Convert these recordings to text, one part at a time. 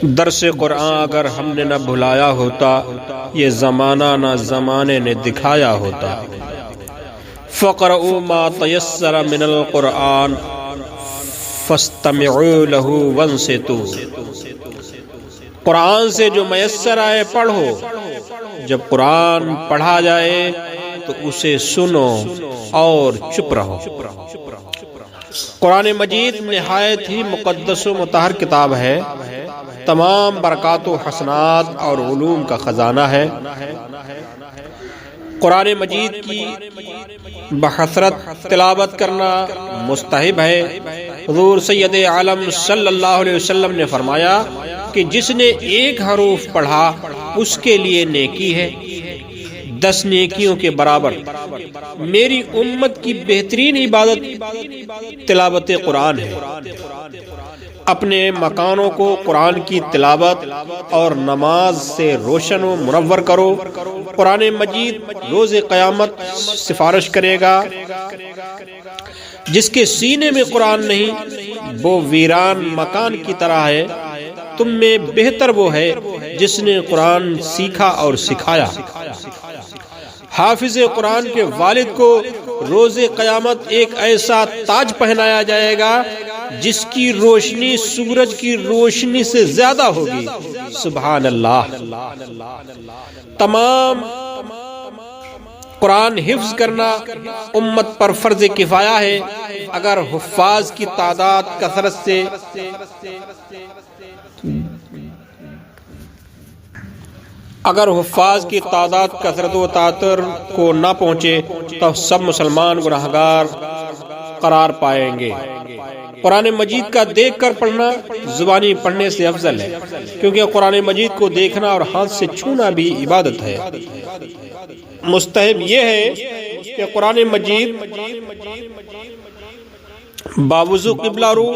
درس قرآن اگر ہم نے نہ بھلایا ہوتا، یہ زمانہ نہ زمانے نے دکھایا ہوتا۔ فَقْرَؤُوا مَا تَيَسَّرَ مِنَ الْقُرْآنِ فَاسْتَمِعُوا لَهُ وَانصِتُوا۔ قرآن سے جو میسر آئے پڑھو، جب قرآن پڑھا جائے تو اسے سنو اور چپ رہو۔ قرآن مجید نہایت ہی مقدس و مطہر کتاب ہے، تمام برکات و حسنات اور علوم کا خزانہ ہے۔ قرآن مجید کی بحسرت تلاوت کرنا مستحب ہے۔ حضور سید عالم صلی اللہ علیہ وسلم نے فرمایا کہ جس نے ایک حروف پڑھا اس کے لیے نیکی ہے 10 نیکیوں کے برابر۔ میری امت کی بہترین عبادت تلاوت قرآن ہے۔ اپنے مکانوں کو قرآن کی تلاوت اور نماز سے روشن و منور کرو۔ قرآن مجید روز قیامت سفارش کرے گا۔ جس کے سینے میں قرآن نہیں وہ ویران مکان کی طرح ہے۔ تم میں بہتر وہ ہے جس نے قرآن سیکھا اور سکھایا۔ حافظ قرآن کے والد کو روز قیامت ایک ایسا تاج پہنایا جائے گا جس کی روشنی سورج کی روشنی سے زیادہ ہوگی۔ سبحان اللہ۔ تمام قرآن حفظ کرنا امت پر فرض کفایہ ہے۔ اگر حفاظ کی تعداد کثرت و تعداد کو نہ پہنچے تو سب مسلمان گناہگار قرار پائیں گے۔ قرآن مجید کا دیکھ کر پڑھنا زبانی پڑھنے سے افضل ہے، کیونکہ قرآن مجید کو دیکھنا اور ہاتھ سے چھونا بھی عبادت ہے۔ مستحب یہ ہے کہ قرآن مجید باوضو قبلہ رو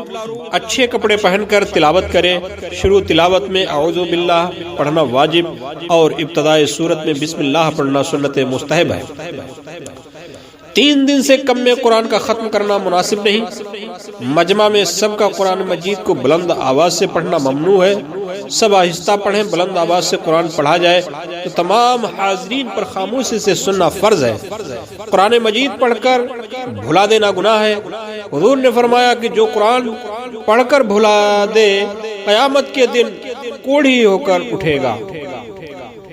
اچھے کپڑے پہن کر تلاوت کرے۔ شروع تلاوت میں اعوذ باللہ پڑھنا واجب اور ابتدائی سورت میں بسم اللہ پڑھنا سنت مستحب ہے۔ 3 دن سے کم میں قرآن کا ختم کرنا مناسب نہیں۔ مجمع میں سب کا قرآن مجید کو بلند آواز سے پڑھنا ممنوع ہے۔ سب آہستہ پڑھیں۔ بلند آواز سے قرآن پڑھا جائے تو تمام حاضرین پر خاموشی سے سننا فرض ہے۔ قرآن مجید پڑھ کر بھلا دینا گناہ ہے۔ حضور نے فرمایا کہ جو قرآن پڑھ کر بھلا دے قیامت کے دن کوڑھی ہو کر اٹھے گا۔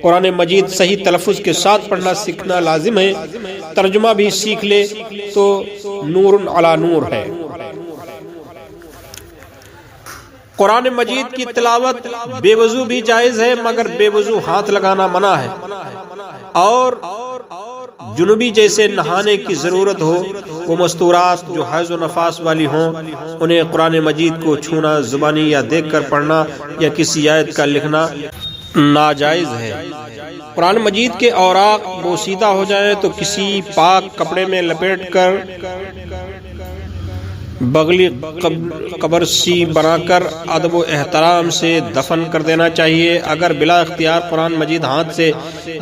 قرآن مجید صحیح تلفظ کے ساتھ پڑھنا سیکھنا لازم ہے۔ ترجمہ بھی سیکھ لے تو نور علی نور ہے۔ قرآن مجید کی تلاوت بے وضو بھی جائز ہے، مگر بے وضو ہاتھ لگانا منع ہے۔ اور جنوبی جیسے نہانے کی ضرورت ہو، وہ مستورات جو حیض و نفاس والی ہوں انہیں قرآن مجید کو چھونا، زبانی یا دیکھ کر پڑھنا یا کسی آیت کا لکھنا ناجائز ہے۔ قرآن مجید کے اوراق بوسیدہ ہو جائیں تو کسی پاک کپڑے میں لپیٹ کر بغلی قبرسی بنا کر ادب و احترام سے دفن کر دینا چاہیے۔ اگر بلا اختیار قرآن مجید ہاتھ سے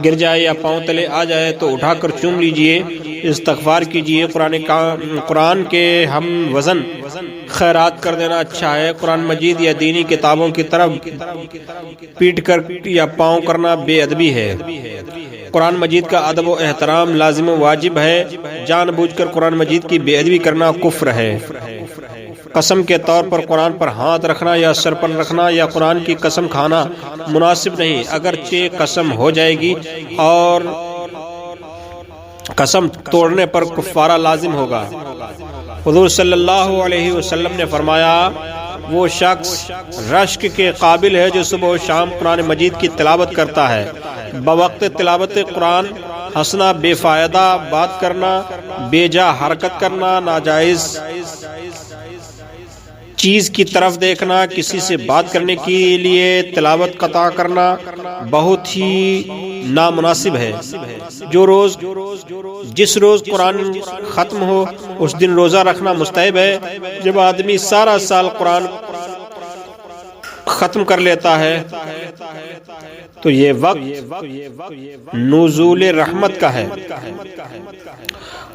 گر جائے یا پاؤں تلے آ جائے تو اٹھا کر چوم لیجئے، استغفار کیجئے۔ قرآن کے ہم وزن خیرات کر دینا اچھا ہے۔ قرآن مجید یا دینی کتابوں کی طرف پیٹ کر یا پاؤں کرنا بے ادبی ہے۔ قرآن مجید کا ادب و احترام لازم و واجب ہے۔ جان بوجھ کر قرآن مجید کی بے ادبی کرنا کفر ہے۔ قسم کے طور پر قرآن پر ہاتھ رکھنا یا سر پر رکھنا یا قرآن کی قسم کھانا مناسب نہیں، اگرچہ قسم ہو جائے گی اور قسم توڑنے پر کفارہ لازم ہوگا۔ حضور صلی اللہ علیہ وسلم نے فرمایا وہ شخص رشک کے قابل ہے جو صبح و شام قرآن مجید کی تلاوت کرتا ہے۔ بوقت تلاوت قرآن ہنسنا، بے فائدہ بات کرنا، بے جا حرکت کرنا، ناجائز چیز کی طرف دیکھنا، کسی سے بات کرنے کے لیے تلاوت قطع کرنا بہت ہی نامناسب ہے۔ جس روز قرآن ختم ہو اس دن روزہ رکھنا مستحب ہے۔ جب آدمی سارا سال قرآن ختم کر لیتا ہے تو یہ وقت نزول رحمت کا ہے۔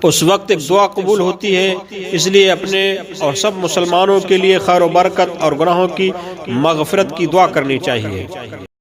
اس وقت ایک دعا قبول ہوتی ہے، اس لیے اپنے اور سب مسلمانوں کے لیے خیر و برکت اور گناہوں کی مغفرت کی دعا کرنی چاہیے۔